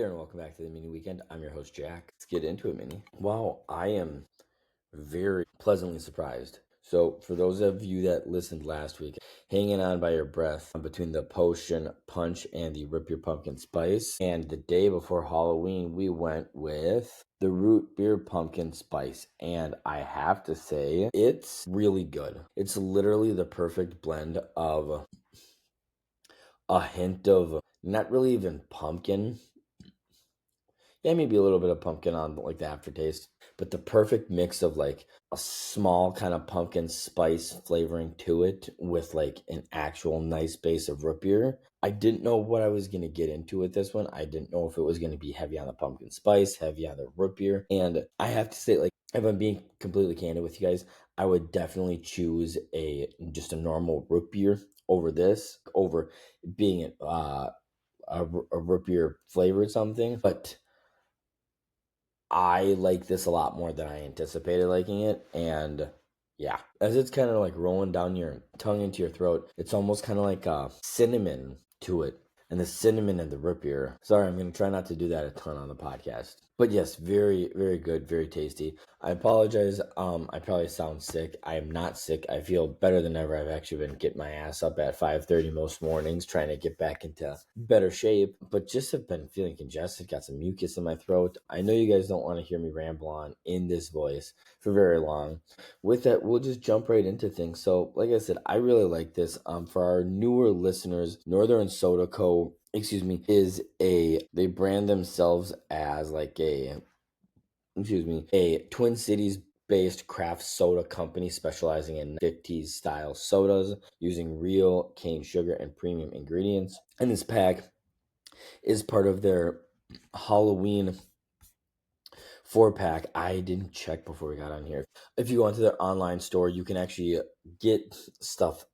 there, and welcome back to the Mini Weekend. I'm your host, Jack. Let's get into it, Mini. Wow, I am very pleasantly surprised. So, for those of you that listened last week, hanging on by your breath between the potion punch and the rip your pumpkin spice. And the day before Halloween, we went with the root beer pumpkin spice. And I have to say, it's really good. It's literally the perfect blend of a hint of not really even pumpkin. Yeah, maybe a little bit of pumpkin on like the aftertaste, but the perfect mix of like a small kind of pumpkin spice flavoring to it with like an actual nice base of root beer. I didn't know what I was going to get into with this one. I didn't know if it was going to be heavy on the pumpkin spice, heavy on the root beer. And I have to say, like, if I'm being completely candid with you guys, I would definitely choose just a normal root beer over this, over being a root beer flavored something. But I like this a lot more than I anticipated liking it. And yeah, as it's kind of like rolling down your tongue into your throat, it's almost kind of like cinnamon to it. And the cinnamon and the root beer. Sorry, I'm going to try not to do that a ton on the podcast. But yes, very, very good, very tasty. I apologize. I probably sound sick. I am not sick. I feel better than ever. I've actually been getting my ass up at 5:30 most mornings, trying to get back into better shape, but just have been feeling congested, got some mucus in my throat. I know you guys don't want to hear me ramble on in this voice for very long. With that, we'll just jump right into things. So, like I said, I really like this. For our newer listeners, Northern Soda Co. They brand themselves as like a Twin Cities based craft soda company specializing in 50s style sodas using real cane sugar and premium ingredients. And this pack is part of their Halloween 4-pack. I didn't check before we got on here. If you go onto their online store, you can actually get stuff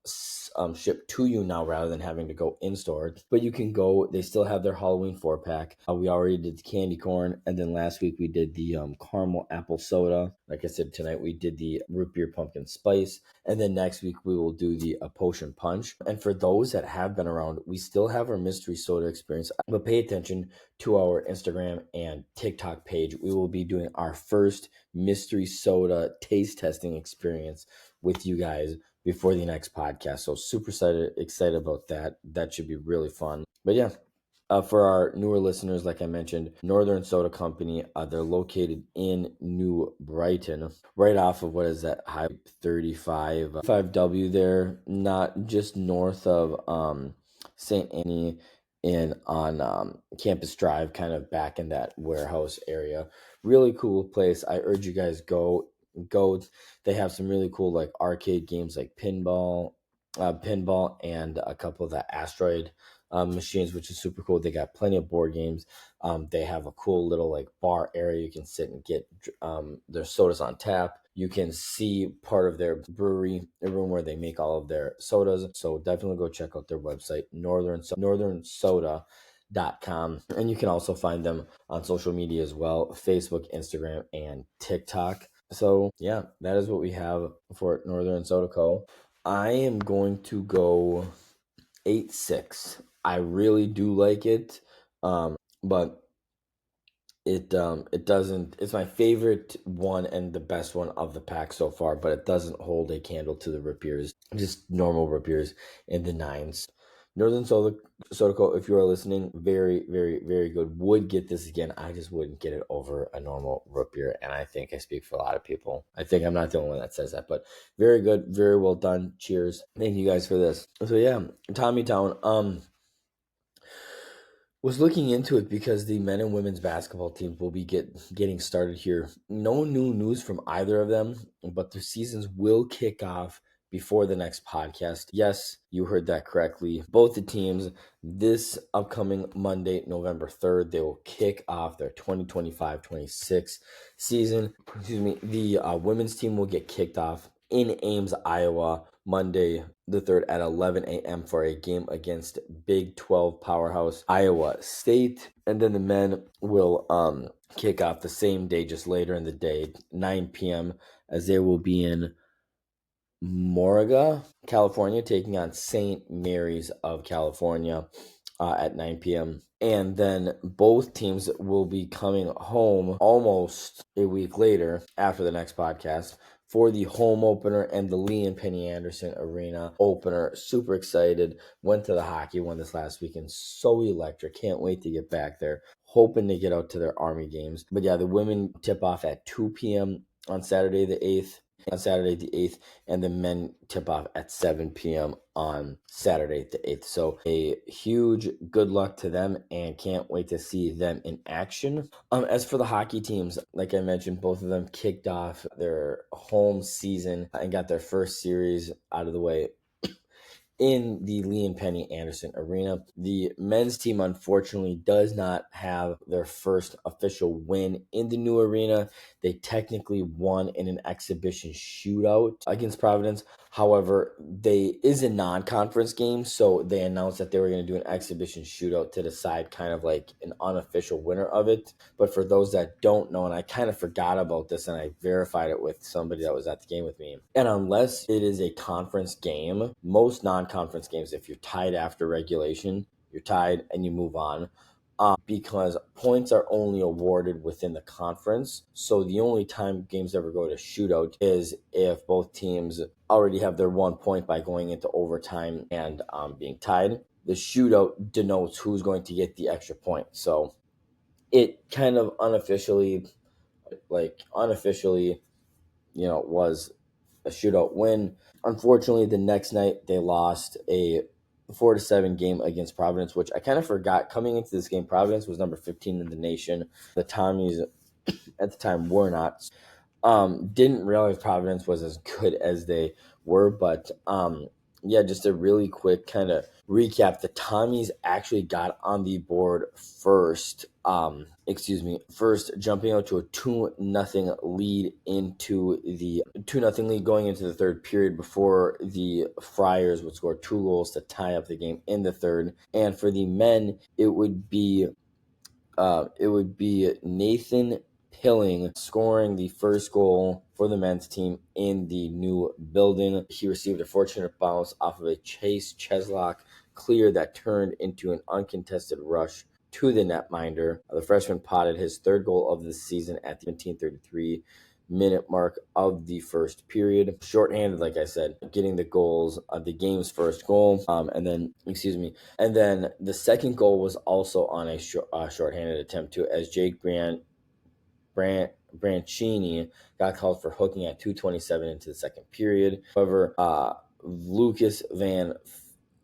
shipped to you now rather than having to go in store. But you can go, they still have their Halloween 4-pack. We already did the candy corn, and then last week we did the caramel apple soda. Like I said, tonight we did the root beer pumpkin spice, and then next week we will do the potion punch. And for those that have been around, we still have our mystery soda experience, but pay attention to our Instagram and TikTok page. We will be doing our first mystery soda taste testing experience with you guys before the next podcast. So super excited about that. That should be really fun. But yeah, for our newer listeners, like I mentioned, Northern Soda Company, they're located in New Brighton, right off of what is that, High 5W there, not just north of St. Annie on Campus Drive, kind of back in that warehouse area. Really cool place. I urge you guys go. They have some really cool like arcade games like pinball and a couple of the asteroid machines, which is super cool. They got plenty of board games. They have a cool little like bar area you can sit and get their sodas on tap. You can see part of their brewery, a room where they make all of their sodas. So definitely go check out their website, northernsoda.com. And you can also find them on social media as well, Facebook, Instagram, and TikTok. So yeah, that is what we have for Northern Soda Co. I am going to go 8.6. I really do like it, but it doesn't. It's my favorite one and the best one of the pack so far, but it doesn't hold a candle to the root beers, just normal root beers in the 9s. Northern Soda Co. If you are listening, very, very, very good. Would get this again. I just wouldn't get it over a normal root beer, and I think I speak for a lot of people. I think I'm not the only one that says that, but very good, very well done. Cheers. Thank you guys for this. So yeah, Tommy Town. Was looking into it because the men and women's basketball teams will be getting started here. No new news from either of them, but their seasons will kick off before the next podcast. Yes, you heard that correctly. Both the teams this upcoming Monday, November 3rd, they will kick off their 2025-26 season. The women's team will get kicked off in Ames, Iowa, Monday the 3rd at 11 a.m. for a game against Big 12 powerhouse Iowa State. And then the men will kick off the same day, just later in the day, 9 p.m., as they will be in Moraga, California, taking on St. Mary's of California at 9 p.m. And then both teams will be coming home almost a week later after the next podcast for the home opener and the Lee and Penny Anderson Arena opener. Super excited. Went to the hockey one this last weekend. So electric. Can't wait to get back there. Hoping to get out to their Army games. But yeah, the women tip off at 2 p.m. on Saturday the 8th. And the men tip off at 7 p.m. on Saturday the 8th. So a huge good luck to them, and can't wait to see them in action. As for the hockey teams, like I mentioned, both of them kicked off their home season and got their first series out of the way in the Lee and Penny Anderson Arena. The men's team, unfortunately, does not have their first official win in the new arena. They technically won in an exhibition shootout against Providence. However, they is a non-conference game, so they announced that they were going to do an exhibition shootout to decide kind of like an unofficial winner of it. But for those that don't know, and I kind of forgot about this, and I verified it with somebody that was at the game with me, and unless it is a conference game, most non-conference games, if you're tied after regulation, you're tied and you move on. Because points are only awarded within the conference. So the only time games ever go to shootout is if both teams already have their 1 point by going into overtime and being tied. The shootout denotes who's going to get the extra point. So it kind of unofficially, was a shootout win. Unfortunately, the next night they lost a 4-7 game against Providence, which I kind of forgot. Coming into this game, Providence was number 15 in the nation. The Tommies at the time were not. Didn't realize Providence was as good as they were, but yeah, just a really quick kind of recap. The Tommies actually got on the board first. First jumping out to a 2-0 lead into the 2-0 lead going into the third period before the Friars would score 2 goals to tie up the game in the third. And for the men, it would be Nathan Pilling scoring the first goal for the men's team in the new building. He received a fortunate bounce off of a Chase Cheslock clear that turned into an uncontested rush to the netminder. The freshman potted his third goal of the season at the 17:33-minute mark of the first period. Shorthanded, like I said, getting the goals of the game's first goal. And then the second goal was also on a shorthanded attempt too, as Jake Branchini got called for hooking at 2:27 into the second period. However, Lucas Van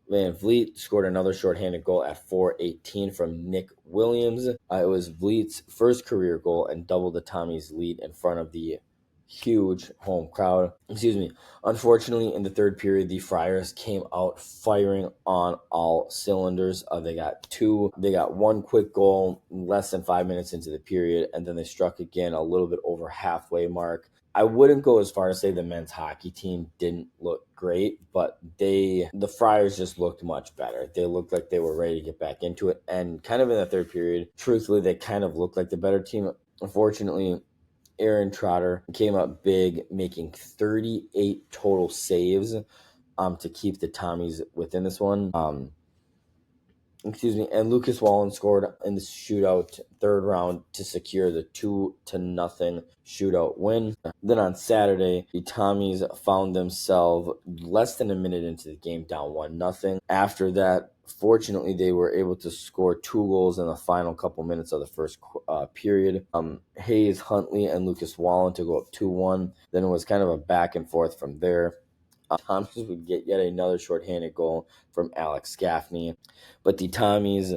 Vliet scored another shorthanded goal at 4:18 from Nick Williams. It was Vliet's first career goal and doubled the Tommies' lead in front of the huge home crowd. Unfortunately, in the third period, the Friars came out firing on all cylinders. They got one quick goal less than 5 minutes into the period, and then they struck again a little bit over halfway mark. I wouldn't go as far as say the men's hockey team didn't look great, but the Friars just looked much better. They looked like they were ready to get back into it, and kind of in the third period, truthfully, they kind of looked like the better team. Unfortunately, Aaron Trotter came up big, making 38 total saves to keep the Tommies within this one. And Lucas Wallen scored in the shootout third round to secure the 2-0 shootout win. Then on Saturday, the Tommies found themselves less than a minute into the game down 1-0. After that, fortunately, they were able to score 2 goals in the final couple minutes of the first period. Hayes, Huntley, and Lucas Wallen to go up 2-1. Then it was kind of a back and forth from there. Tommies would get yet another shorthanded goal from Alex Gaffney. But the Tommies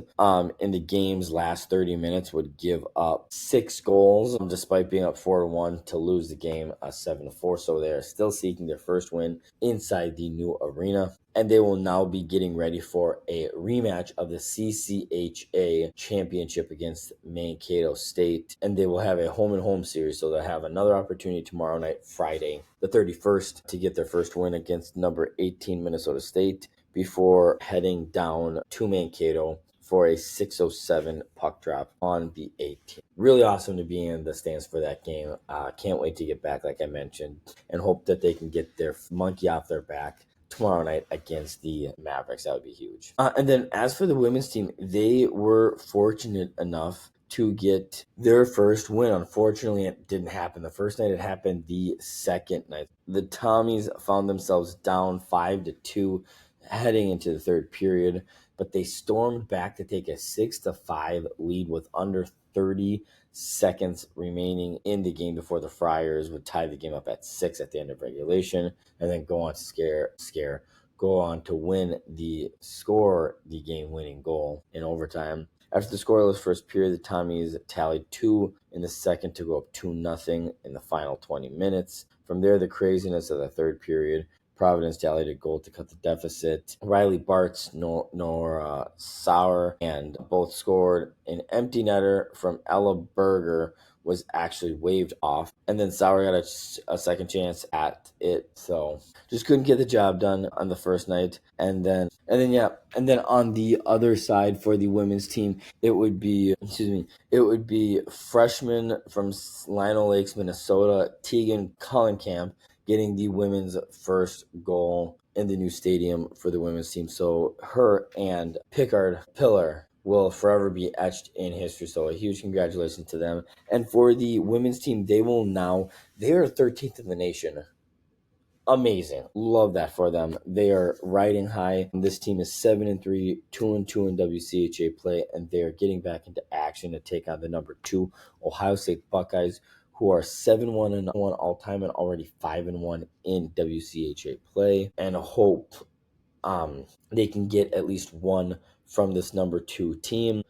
in the game's last 30 minutes would give up 6 goals despite being up 4-1 to lose the game 7-4. So they are still seeking their first win inside the new arena. And they will now be getting ready for a rematch of the CCHA championship against Mankato State. And they will have a home-and-home series, so they'll have another opportunity tomorrow night, Friday, the 31st, to get their first win against number 18 Minnesota State before heading down to Mankato for a 6:07 puck drop on the 18th. Really awesome to be in the stands for that game. Can't wait to get back, like I mentioned, and hope that they can get their monkey off their back tomorrow night against the Mavericks. That would be huge. And then as for the women's team, they were fortunate enough to get their first win. Unfortunately, it didn't happen the first night. It happened the second night. The Tommies found themselves down 5-2 heading into the third period, but they stormed back to take a 6-5 lead with under 30 seconds remaining in the game before the Friars would tie the game up at 6 at the end of regulation, and then go on to go on to score the game-winning goal in overtime. After the scoreless first period, the Tommies tallied 2 in the second to go up 2-0 in the final 20 minutes. From there, the craziness of the third period, Providence tallied a goal to cut the deficit. Riley Bartz, Nora Sauer, and both scored. An empty netter from Ella Berger was actually waved off, and then Sauer got a second chance at it, so just couldn't get the job done on the first night. And then on the other side for the women's team, it would be freshman from Lino Lakes, Minnesota, Tegan Cullenkamp, getting the women's first goal in the new stadium for the women's team. So her and Pickard Pillar will forever be etched in history. So a huge congratulations to them. And for the women's team, they are 13th in the nation. Amazing. Love that for them. They are riding high. This team is 7-3, 2-2 in WCHA play, and they are getting back into action to take on the number 2 Ohio State Buckeyes, who are 7-1 all time and already 5-1 in WCHA play, and hope they can get at least one from this number 2 team.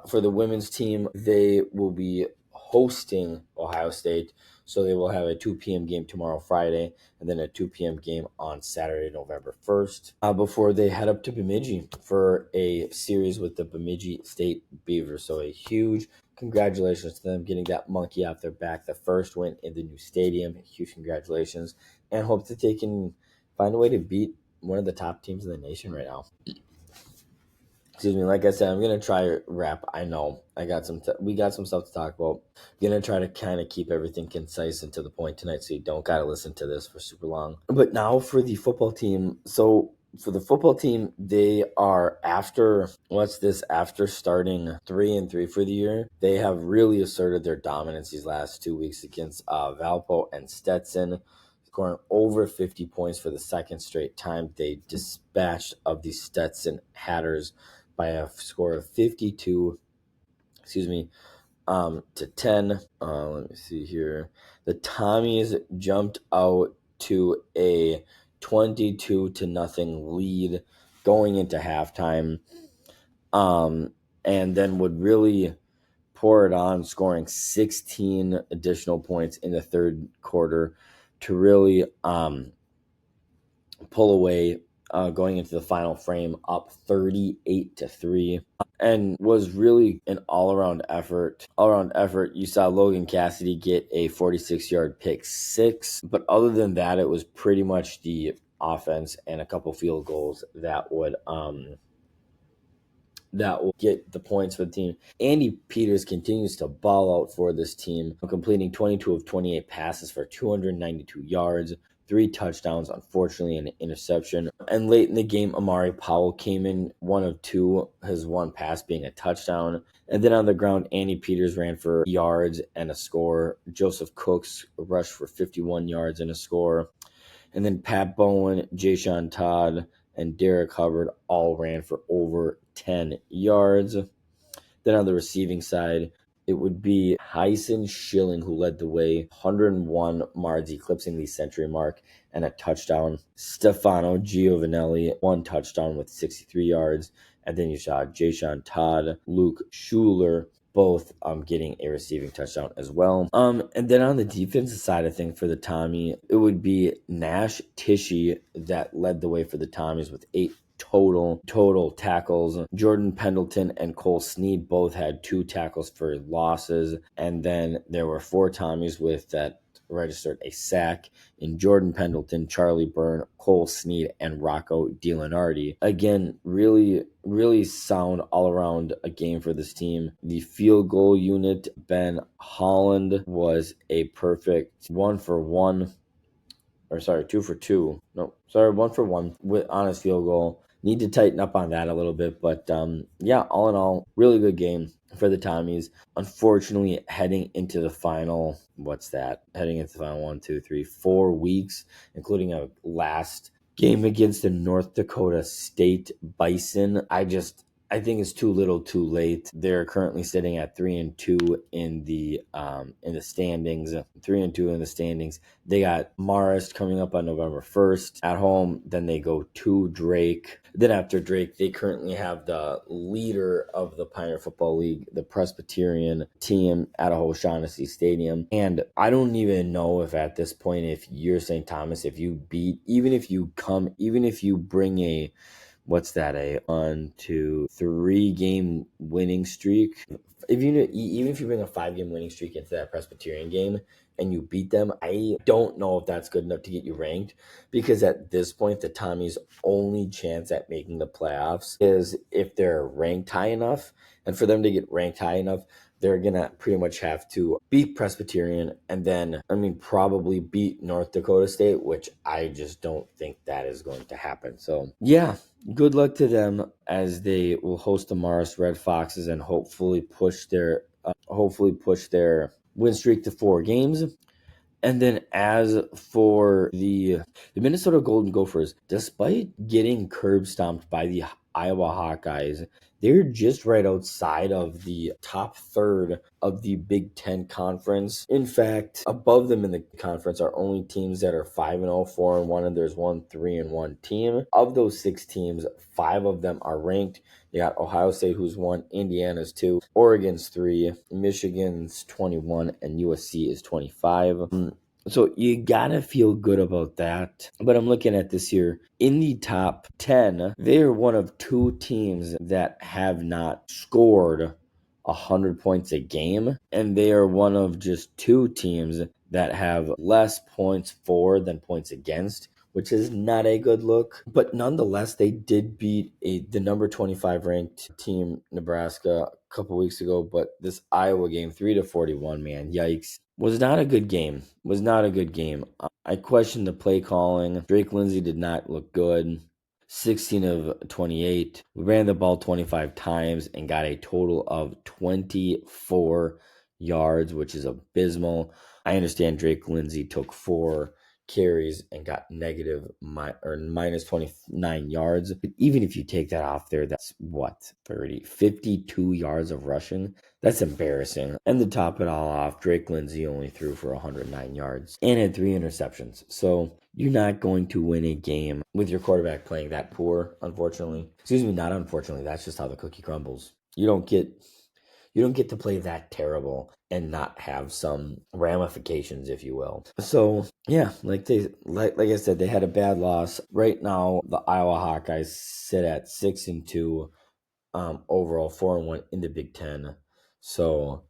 For the women's team, they will be hosting Ohio State, so they will have a 2 p.m. game tomorrow, Friday, and then a 2 p.m. game on Saturday, November 1st, before they head up to Bemidji for a series with the Bemidji State Beavers. So a huge congratulations to them getting that monkey off their back, the first win in the new stadium. Huge congratulations, and hope that they can find a way to beat one of the top teams in the nation right now. Excuse me. Like I said, I'm gonna try to wrap. I know we got some stuff to talk about. I'm gonna try to kind of keep everything concise and to the point tonight, so you don't gotta listen to this for super long. But now for the football team. So for the football team, they are after starting 3-3 for the year. They have really asserted their dominance these last 2 weeks against Valpo and Stetson, scoring over 50 points for the second straight time. They dispatched of the Stetson Hatters by a score of 52 to 10. Let me see here. The Tommies jumped out to a 22-0 lead going into halftime, and then would really pour it on, scoring 16 additional points in the third quarter to really pull away, going into the final frame up 38-3, and was really an all-around effort. You saw Logan Cassidy get a 46-yard pick six, but other than that, it was pretty much the offense and a couple field goals that would get the points for the team. Andy Peters continues to ball out for this team, completing 22 of 28 passes for 292 yards, 3 touchdowns, unfortunately, and an interception. And late in the game, Amari Powell came in 1 of 2, his one pass being a touchdown. And then on the ground, Andy Peters ran for yards and a score. Joseph Cooks rushed for 51 yards and a score. And then Pat Bowen, Jayshon Todd, and Derek Hubbard all ran for over 10 yards. Then on the receiving side, it would be Hyson Schilling who led the way, 101 yards, eclipsing the century mark, and a touchdown. Stefano Giovanelli, 1 touchdown with 63 yards. And then you saw Jayshon Todd, Luke Schuler, both getting a receiving touchdown as well. And then on the defensive side of things for the Tommy, it would be Nash Tishy that led the way for the Tommies with 8 total tackles. Jordan Pendleton and Cole Snead both had 2 tackles for losses, and then there were 4 Tommies with that registered a sack in Jordan Pendleton, Charlie Byrne, Cole Snead, and Rocco DiLenardi. Again, really sound all around a game for this team. The field goal unit, Ben Holland, was a perfect 1 for 1 or sorry, 2 for 2. No, sorry, 1 for 1 with honest field goal. Need to tighten up on that a little bit, but yeah, all in all, really good game for the Tommies. Unfortunately, heading into the final, what's that? Heading into the final 1, 2, 3, 4 weeks, including a last game against the North Dakota State Bison. I think it's too little, too late. They're currently sitting at 3-2 in the standings. 3-2 in the standings. They got Marist coming up on November 1st at home. Then they go to Drake. Then after Drake, they currently have the leader of the Pioneer Football League, the Presbyterian team at O'Shaughnessy Stadium. And I don't even know if at this point, if you're St. Thomas, if you beat, even if you bring a what's that, a 1, 2, 3 game winning streak. Even if you bring a 5 game winning streak into that Presbyterian game and you beat them, I don't know if that's good enough to get you ranked, because at this point the Tommy's only chance at making the playoffs is if they're ranked high enough. And for them to get ranked high enough, they're gonna pretty much have to beat Presbyterian and then, probably beat North Dakota State, which I just don't think that is going to happen. So yeah, good luck to them as they will host the Mars Red Foxes and hopefully push their win streak to 4 games. And then as for the Minnesota Golden Gophers, despite getting curb stomped by the Iowa Hawkeyes, they're just right outside of the top third of the Big Ten Conference. In fact, above them in the conference are only teams that are 5-0, 4-1, and there's 1, 3-1 team. Of those 6 teams, 5 of them are ranked. You got Ohio State, who's 1, Indiana's 2, Oregon's 3, Michigan's 21, and USC is 25. So you gotta feel good about that. But I'm looking at this here. In the top 10, they are one of 2 teams that have not scored 100 points a game. And they are one of just 2 teams that have less points for than points against, which is not a good look. But nonetheless, they did beat the number 25 ranked team, Nebraska, a couple weeks ago. But this Iowa game, 3-41, man, yikes. Was not a good game. I questioned the play calling. Drake Lindsay did not look good. 16 of 28. We ran the ball 25 times and got a total of 24 yards, which is abysmal. I understand Drake Lindsay took 4 carries and got minus 29 yards. But even if you take that off there, that's 52 yards of rushing. That's embarrassing. And to top it all off, Drake Lindsay only threw for 109 yards and had 3 interceptions. So you're not going to win a game with your quarterback playing that poor, unfortunately. Excuse me, not unfortunately. That's just how the cookie crumbles. You don't get to play that terrible and not have some ramifications, if you will. So yeah, like I said, they had a bad loss. Right now, the Iowa Hawkeyes sit at 6-2, overall 4-1 in the Big Ten. So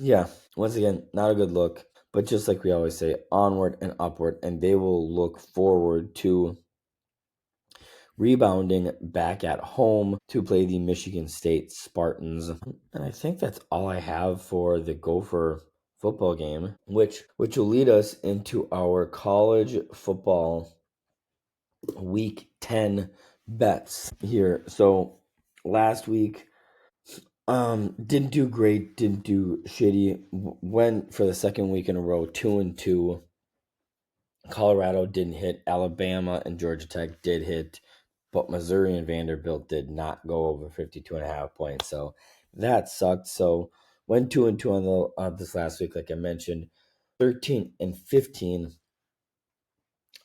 yeah, once again, not a good look. But just like we always say, onward and upward, and they will look forward to rebounding back at home to play the Michigan State Spartans. And I think that's all I have for the Gopher football game, which will lead us into our college football week 10 bets here. So last week, didn't do great, didn't do shitty. Went for the second week in a row, 2-2. Colorado didn't hit. Alabama and Georgia Tech did hit, but Missouri and Vanderbilt did not go over 52.5 points. So that sucked. So went 2-2 on this last week, like I mentioned. 13-15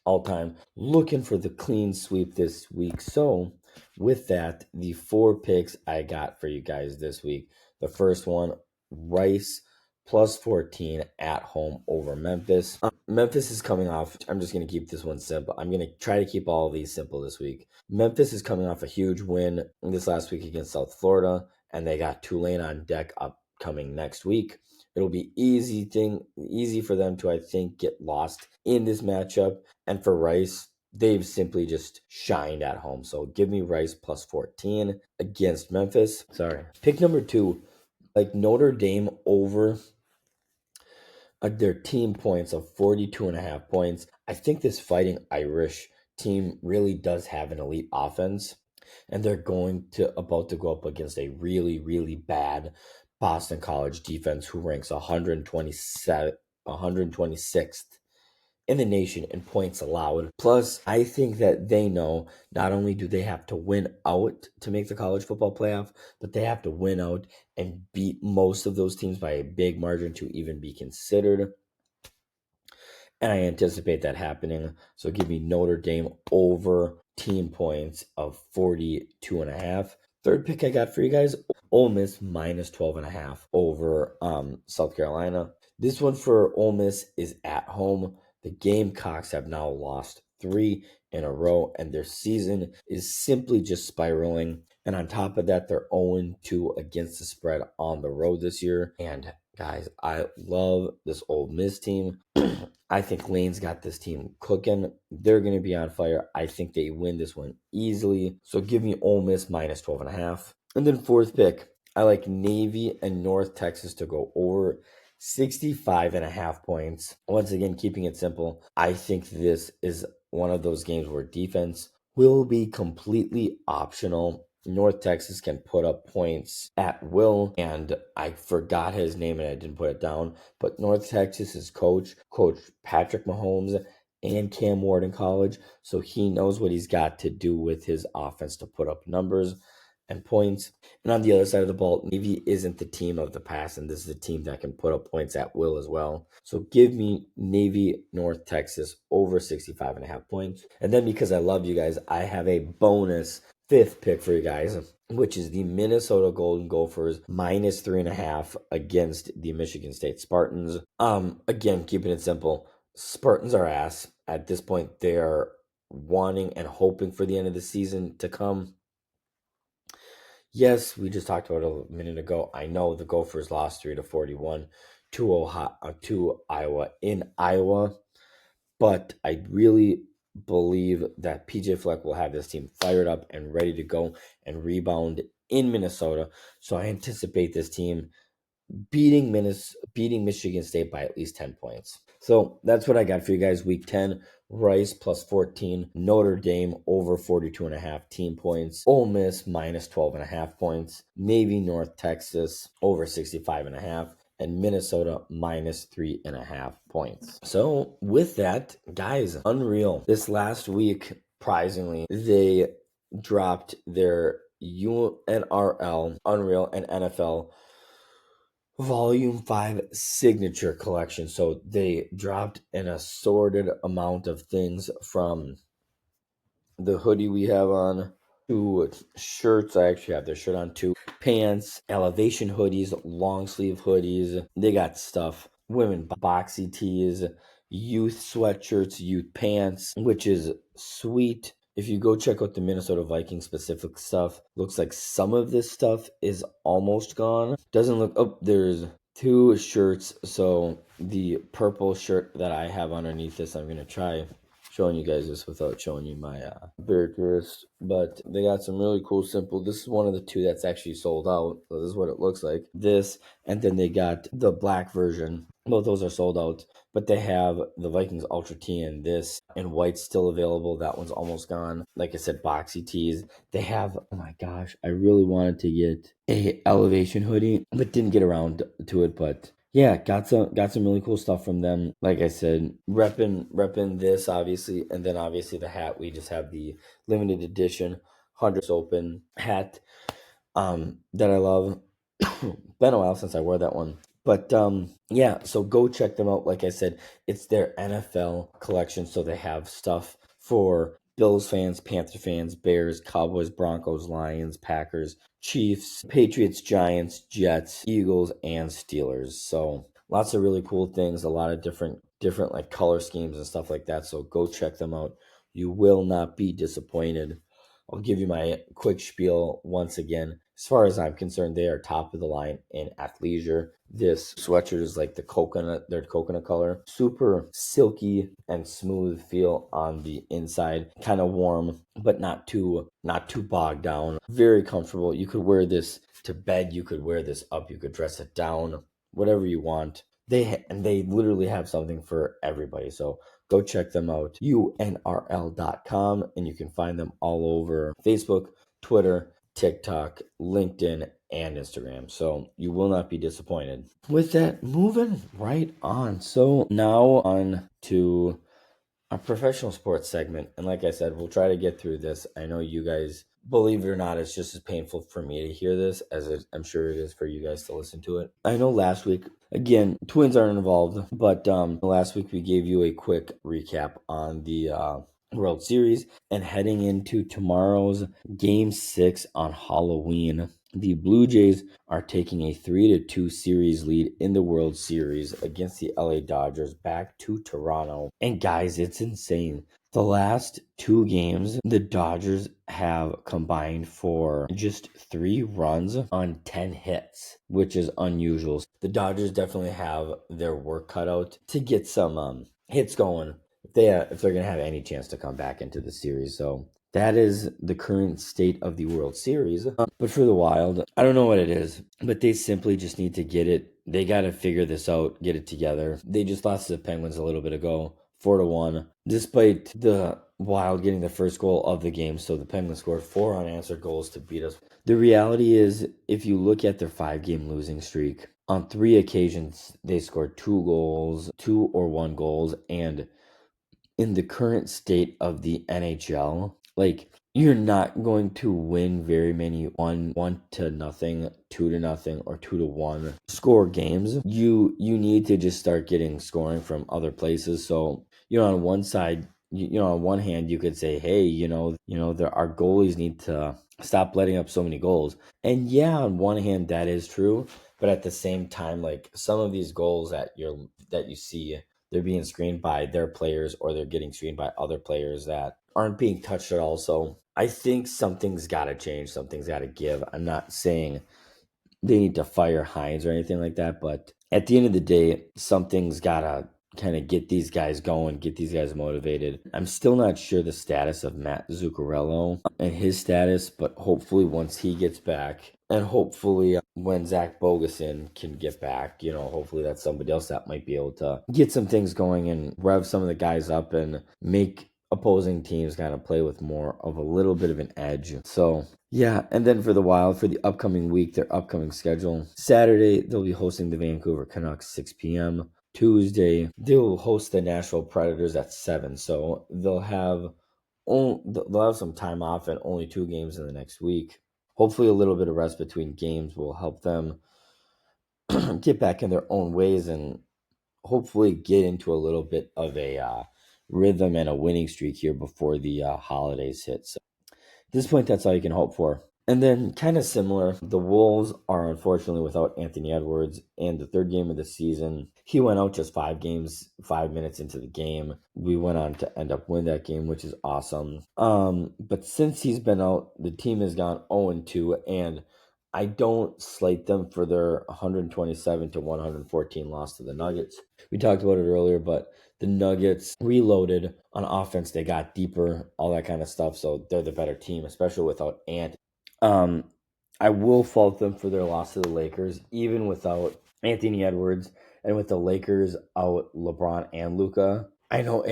all time. Looking for the clean sweep this week. So with that, the 4 picks I got for you guys this week. The first one, Rice plus 14 at home over Memphis. Memphis is coming off. I'm just going to keep this one simple. I'm going to try to keep all of these simple this week. Memphis is coming off a huge win this last week against South Florida, and they got Tulane on deck upcoming next week. It'll be easy for them to, I think, get lost in this matchup. And for Rice, they've simply just shined at home. So give me Rice plus 14 against Memphis. Sorry. Pick number 2, like Notre Dame over their team points of 42.5 points. I think this Fighting Irish team really does have an elite offense, and they're about to go up against a really, really bad Boston College defense who ranks 126th in the nation in points allowed. Plus, I think that they know not only do they have to win out to make the college football playoff, but they have to win out and beat most of those teams by a big margin to even be considered. And I anticipate that happening. So give me Notre Dame over team points of 42.5. Third pick I got for you guys, Ole Miss minus 12.5 over South Carolina. This one for Ole Miss is at home. The Gamecocks have now lost 3 in a row, and their season is simply just spiraling. And on top of that, they're 0-2 against the spread on the road this year. And guys, I love this Ole Miss team. I think Lane's got this team cooking. They're going to be on fire. I think they win this one easily. So give me Ole Miss minus 12.5. And then fourth pick, I like Navy and North Texas to go over 65.5 points. Once again, keeping it simple, I think this is one of those games where defense will be completely optional. North Texas can put up points at will, and I forgot his name and I didn't put it down, but North Texas's coach Patrick Mahomes and Cam Ward in college, so he knows what he's got to do with his offense to put up numbers and points. And on the other side of the ball, Navy isn't the team of the past, and this is a team that can put up points at will as well. So give me Navy North Texas over 65.5 points. And then because I love you guys, I have a bonus fifth pick for you guys, which is the Minnesota Golden Gophers minus 3.5 against the Michigan State Spartans. Again, keeping it simple, Spartans are ass. At this point, they are wanting and hoping for the end of the season to come. Yes, we just talked about it a minute ago. I know the Gophers lost 3-41 to Iowa in Iowa, but I really believe that PJ Fleck will have this team fired up and ready to go and rebound in Minnesota. So I anticipate this team beating Michigan State by at least 10 points. So that's what I got for you guys. Week 10, Rice plus 14, Notre Dame over 42.5 team points, Ole Miss minus 12.5 points, Navy North Texas over 65.5, and Minnesota minus 3.5 points. So with that, guys, unreal. This last week, surprisingly, they dropped their UNRL, Unreal, and NFL Volume 5 signature collection. So they dropped an assorted amount of things from the hoodie we have on to shirts. I actually have their shirt on too. Pants, elevation hoodies, long sleeve hoodies. They got stuff. Women boxy tees, youth sweatshirts, youth pants, which is sweet. If you go check out the Minnesota Vikings specific stuff, looks like some of this stuff is almost gone. Doesn't look, oh, there's 2 shirts. So the purple shirt that I have underneath this, I'm going to try showing you guys this without showing you my beard wrist. But they got some really cool simple. This is one of the 2 that's actually sold out. So this is what it looks like. This, and then they got the black version. Both those are sold out, but they have the Vikings Ultra Tee and this, and white's still available. That one's almost gone. Like I said, boxy tees. They have, oh my gosh, I really wanted to get a elevation hoodie, but didn't get around to it. But yeah, got some really cool stuff from them. Like I said, repping this obviously, and then obviously the hat. We just have the limited edition 100 open hat that I love. Been a while since I wore that one. But yeah, so go check them out. Like I said, it's their NFL collection, so they have stuff for Bills fans, Panther fans, Bears, Cowboys, Broncos, Lions, Packers, Chiefs, Patriots, Giants, Jets, Eagles, and Steelers. So lots of really cool things, a lot of different like color schemes and stuff like that. So go check them out. You will not be disappointed. I'll give you my quick spiel once again. As far as I'm concerned, they are top of the line in athleisure. This sweatshirt is like their coconut color. Super silky and smooth feel on the inside. Kind of warm, but not too bogged down. Very comfortable. You could wear this to bed. You could wear this up. You could dress it down. Whatever you want. They literally have something for everybody. So go check them out, unrl.com, and you can find them all over Facebook, Twitter, TikTok, LinkedIn, and Instagram. So you will not be disappointed. With that, moving right on. So now on to our professional sports segment. And like I said, we'll try to get through this. I know you guys, believe it or not, it's just as painful for me to hear this as I'm sure it is for you guys to listen to it. I know last week, again, Twins aren't involved, but last week we gave you a quick recap on the World Series, and heading into tomorrow's Game 6 on Halloween, the Blue Jays are taking a 3-2 series lead in the World Series against the LA Dodgers back to Toronto. And guys, it's insane. The last 2 games, the Dodgers have combined for just 3 runs on 10 hits, which is unusual. The Dodgers definitely have their work cut out to get some hits going if they're going to have any chance to come back into the series. So that is the current state of the World Series. But for the Wild, I don't know what it is, but they simply just need to get it. They got to figure this out, get it together. They just lost to the Penguins a little bit ago, 4-1, despite the Wild getting the first goal of the game. So the Penguins scored 4 unanswered goals to beat us. The reality is, if you look at their 5-game losing streak, on 3 occasions they scored 2 goals, 2 or 1 goals, and in the current state of the NHL, like, you're not going to win very many 1-0, 2-0, or 2-1 score games. You need to just start getting scoring from other places. So, on one side, on one hand, you could say, hey, our goalies need to stop letting up so many goals. And yeah, on one hand, that is true. But at the same time, like, some of these goals that you see, they're being screened by their players, or they're getting screened by other players that aren't being touched at all. So I think something's got to change. Something's got to give. I'm not saying they need to fire Hines or anything like that, but at the end of the day, something's got to kind of get these guys going, get these guys motivated. I'm still not sure the status of Matt Zuccarello and his status, but hopefully once he gets back, and hopefully when Zach Bogason can get back, hopefully that's somebody else that might be able to get some things going and rev some of the guys up and make opposing teams kind of play with more of a little bit of an edge. So yeah, and then for the Wild, for the upcoming week, their upcoming schedule, Saturday they'll be hosting the Vancouver Canucks 6 p.m. Tuesday they'll host the Nashville Predators at 7. So they'll have some time off and only 2 games in the next week. Hopefully a little bit of rest between games will help them get back in their own ways and hopefully get into a little bit of a rhythm and a winning streak here before the holidays hit. So at this point, that's all you can hope for. And then, kind of similar, the Wolves are unfortunately without Anthony Edwards in the 3rd game of the season. He went out just 5 minutes into the game. We went on to end up winning that game, which is awesome. But since he's been out, the team has gone 0-2, and I don't slate them for their 127-114 loss to the Nuggets. We talked about it earlier, but the Nuggets reloaded on offense. They got deeper, all that kind of stuff. So they're the better team, especially without Ant. I will fault them for their loss to the Lakers, even without Anthony Edwards and with the Lakers out LeBron and Luka. I know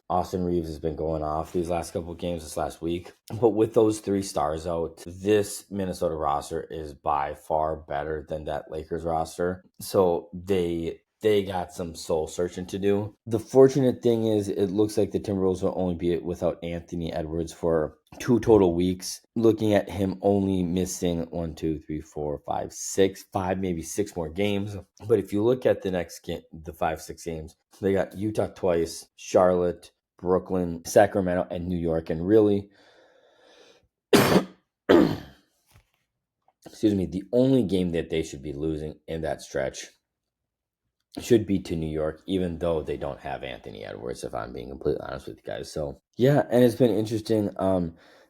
Austin Reeves has been going off these last couple of games this last week, but with those 3 stars out, this Minnesota roster is by far better than that Lakers roster. So they got some soul searching to do. The fortunate thing is it looks like the Timberwolves will only be without Anthony Edwards for 2 total weeks. Looking at him only missing 1, 2, 3, 4, 5, 6, 5, maybe 6 more games. But if you look at the next game, the 5-6 games, they got Utah twice, Charlotte, Brooklyn, Sacramento, and New York. And really, excuse me, the only game that they should be losing in that stretch should be to New York, even though they don't have Anthony Edwards, if I'm being completely honest with you guys. So, yeah, and it's been interesting.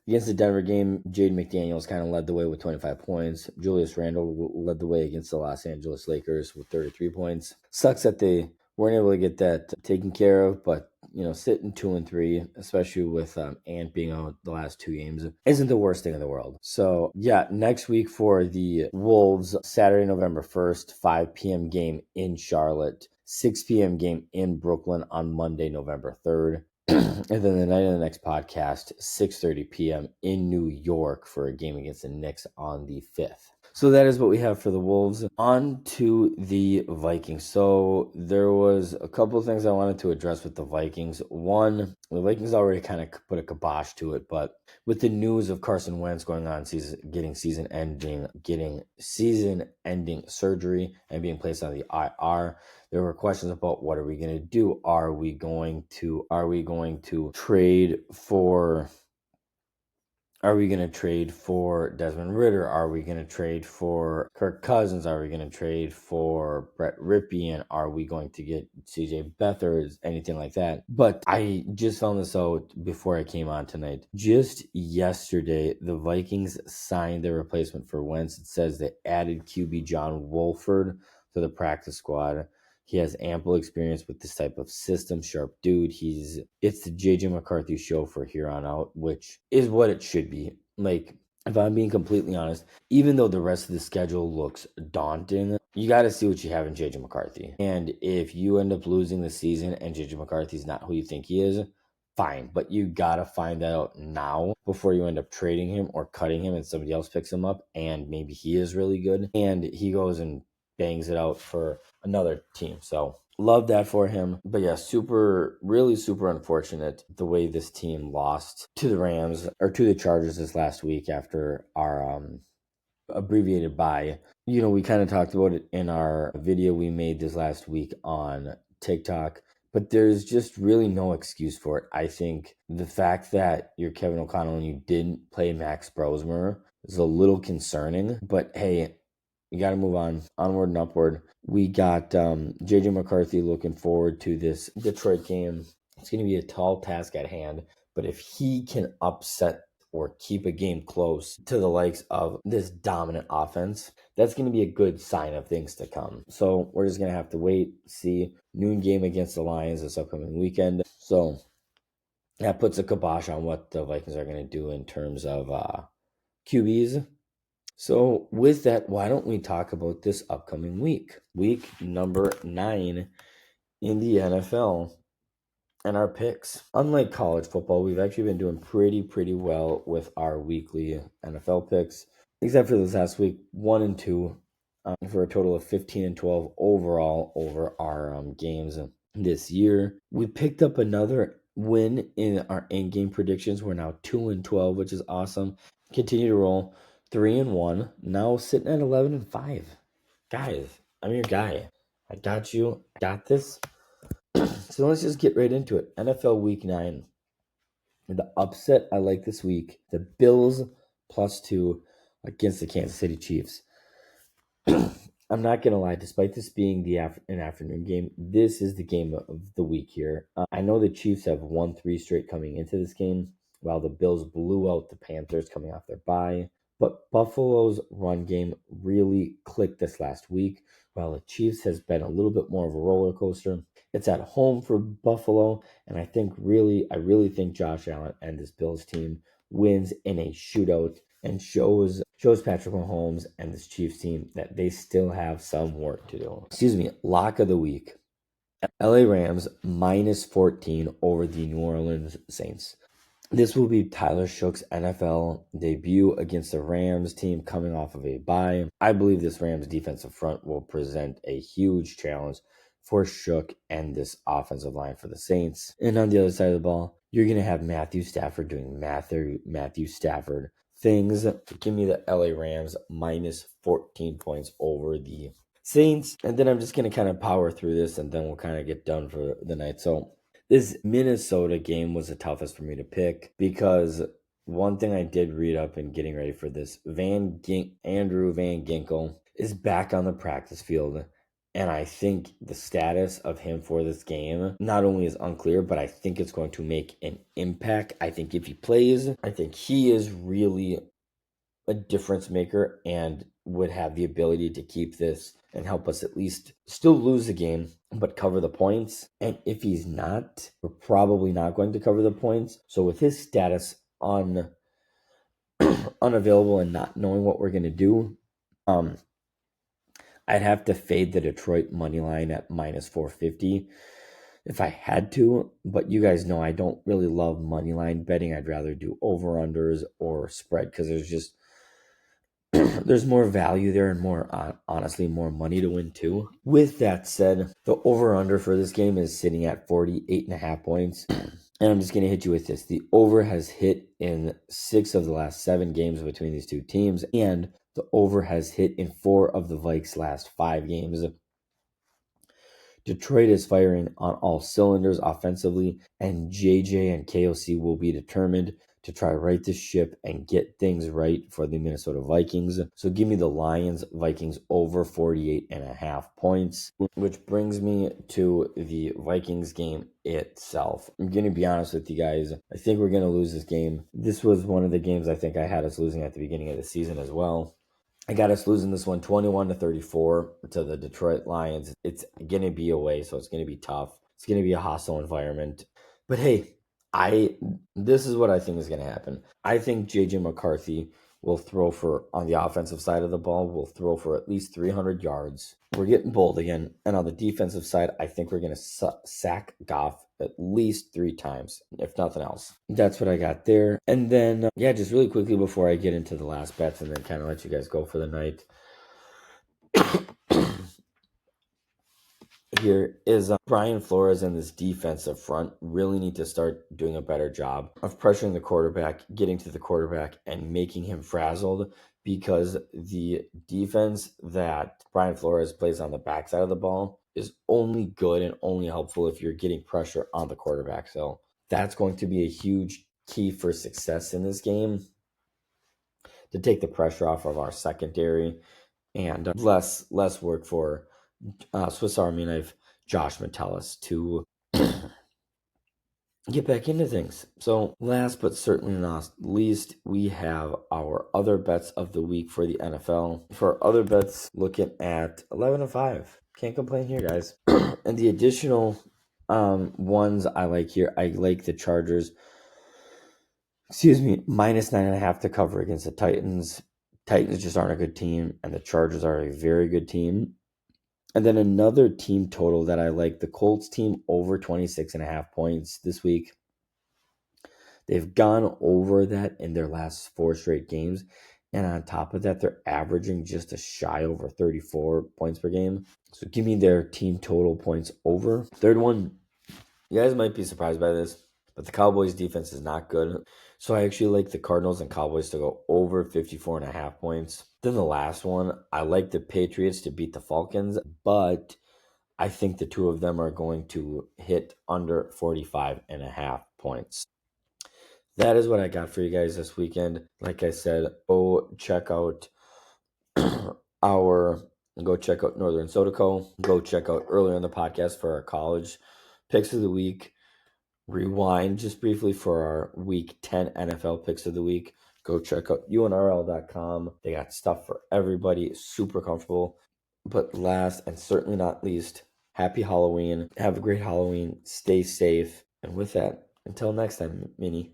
Against the Denver game, Jaden McDaniels kind of led the way with 25 points. Julius Randle led the way against the Los Angeles Lakers with 33 points. Sucks that they weren't able to get that taken care of, but sitting 2-3, especially with Ant being out the last 2 games, isn't the worst thing in the world. So yeah, next week for the Wolves, Saturday, November 1st, 5 p.m. game in Charlotte, 6 p.m. game in Brooklyn on Monday, November 3rd. And then the night of the next podcast, 6:30 p.m. in New York for a game against the Knicks on the 5th. So that is what we have for the Wolves. On to the Vikings. So there was a couple of things I wanted to address with the Vikings. One, the Vikings already kind of put a kibosh to it, but with the news of Carson Wentz going on getting season-ending surgery and being placed on the IR, there were questions about what are we going to do? Are we going to trade for Desmond Ridder? Are we going to trade for Kirk Cousins? Are we going to trade for Brett Ripien? Are we going to get CJ Beathard? Anything like that? But I just found this out before I came on tonight. Just yesterday, the Vikings signed their replacement for Wentz. It says they added QB John Wolford to the practice squad. He has ample experience with this type of system. Sharp dude. It's the JJ McCarthy show for here on out, which is what it should be. Like, if I'm being completely honest, even though the rest of the schedule looks daunting, you got to see what you have in JJ McCarthy. And if you end up losing the season and JJ McCarthy's not who you think he is, fine. But you got to find that out now before you end up trading him or cutting him and somebody else picks him up and maybe he is really good and he goes and bangs it out for another team. So love that for him. But yeah, really super unfortunate the way this team lost to the Rams or to the Chargers this last week after our abbreviated bye. We kind of talked about it in our video we made this last week on TikTok, but there's just really no excuse for it. I think the fact that you're Kevin O'Connell and you didn't play Max Brosmer is a little concerning, but hey, you got to move on, onward and upward. We got JJ McCarthy looking forward to this Detroit game. It's going to be a tall task at hand, but if he can upset or keep a game close to the likes of this dominant offense, that's going to be a good sign of things to come. So we're just going to have to wait, see. Noon game against the Lions this upcoming weekend. So that puts a kibosh on what the Vikings are going to do in terms of QBs. So with that, why don't we talk about this upcoming week? Week number 9 in the NFL and our picks. Unlike college football, we've actually been doing pretty well with our weekly NFL picks, except for this last week, 1 and 2, for a total of 15 and 12 overall over our games this year. We picked up another win in our in-game predictions. We're now 2 and 12, which is awesome. Continue to roll. 3 and 1, now sitting at 11 and 5. Guys, I'm your guy. I got you. I got this. So let's just get right into it. NFL Week 9. The upset I like this week, the Bills +2 against the Kansas City Chiefs. I'm not going to lie, despite this being an afternoon game, this is the game of the week here. I know the Chiefs have won 3 straight coming into this game, while the Bills blew out the Panthers coming off their bye. But Buffalo's run game really clicked this last week, while the Chiefs has been a little bit more of a roller coaster. It's at home for Buffalo, and I really think Josh Allen and this Bills team wins in a shootout and shows Patrick Mahomes and this Chiefs team that they still have some work to do. Lock of the week. LA Rams -14 over the New Orleans Saints. This will be Tyler Shoug's NFL debut against the Rams team coming off of a bye. I believe this Rams defensive front will present a huge challenge for Shough and this offensive line for the Saints. And on the other side of the ball, you're going to have Matthew Stafford doing Matthew Stafford things. Give me the LA Rams -14 points over the Saints. And then I'm just going to kind of power through this and then we'll kind of get done for the night. So this Minnesota game was the toughest for me to pick because one thing I did read up in getting ready for this, Andrew Van Ginkel is back on the practice field. And I think the status of him for this game not only is unclear, but I think it's going to make an impact. I think if he plays, I think he is really a difference maker and would have the ability to keep this and help us at least still lose the game, but cover the points. And if he's not, we're probably not going to cover the points. So with his status unavailable and not knowing what we're going to do, I'd have to fade the Detroit money line at minus 450 if I had to, but you guys know I don't really love money line betting. I'd rather do over-unders or spread because there's just there's more value there and more honestly more money to win too. With that said, the over-under for this game is sitting at 48.5 points. And I'm just going to hit you with this. The over has hit in 6 of the last 7 games between these two teams, and the over has hit in 4 of the Vikes' last 5 games. Detroit is firing on all cylinders offensively, and JJ and KOC will be determined to try right the ship and get things right for the Minnesota Vikings. So give me the Lions Vikings over 48.5 points, which brings me to the Vikings game itself. I'm going to be honest with you guys. I think we're going to lose this game. This was one of the games I think I had us losing at the beginning of the season as well. I got us losing this one 21-34 to the Detroit Lions. It's going to be away, so it's going to be tough. It's going to be a hostile environment. But hey, this is what I think is going to happen. I think JJ McCarthy will throw for, on the offensive side of the ball, will throw for at least 300 yards. We're getting bold again. And on the defensive side, I think we're going to sack Goff at least 3 times, if nothing else. That's what I got there. And then, just really quickly before I get into the last bets and then kind of let you guys go for the night. Here is Brian Flores and this defensive front really need to start doing a better job of pressuring the quarterback, getting to the quarterback, and making him frazzled, because the defense that Brian Flores plays on the backside of the ball is only good and only helpful if you're getting pressure on the quarterback. So that's going to be a huge key for success in this game, to take the pressure off of our secondary and less work for Swiss Army knife Josh Metellus to get back into things. So last but certainly not least, we have our other bets of the week for the NFL. For our other bets, looking at 11-5. Can't complain here, guys. And the additional ones I like here, I like the Chargers. Minus 9.5 to cover against the Titans. Titans just aren't a good team, and the Chargers are a very good team. And then another team total that I like, the Colts team over 26.5 points this week. They've gone over that in their last 4 straight games. And on top of that, they're averaging just a shy over 34 points per game. So give me their team total points over. Third one, you guys might be surprised by this, but the Cowboys defense is not good. So I actually like the Cardinals and Cowboys to go over 54.5 points. Then the last one, I like the Patriots to beat the Falcons, but I think the two of them are going to hit under 45.5 points. That is what I got for you guys this weekend. Like I said, go check out Northern Sodaco. Go check out earlier in the podcast for our college picks of the week. Rewind just briefly for our week 10 NFL picks of the week. Go check out unrl.com. They got stuff for everybody. Super comfortable. But last and certainly not least, happy Halloween. Have a great Halloween. Stay safe. And with that, until next time, Minnie.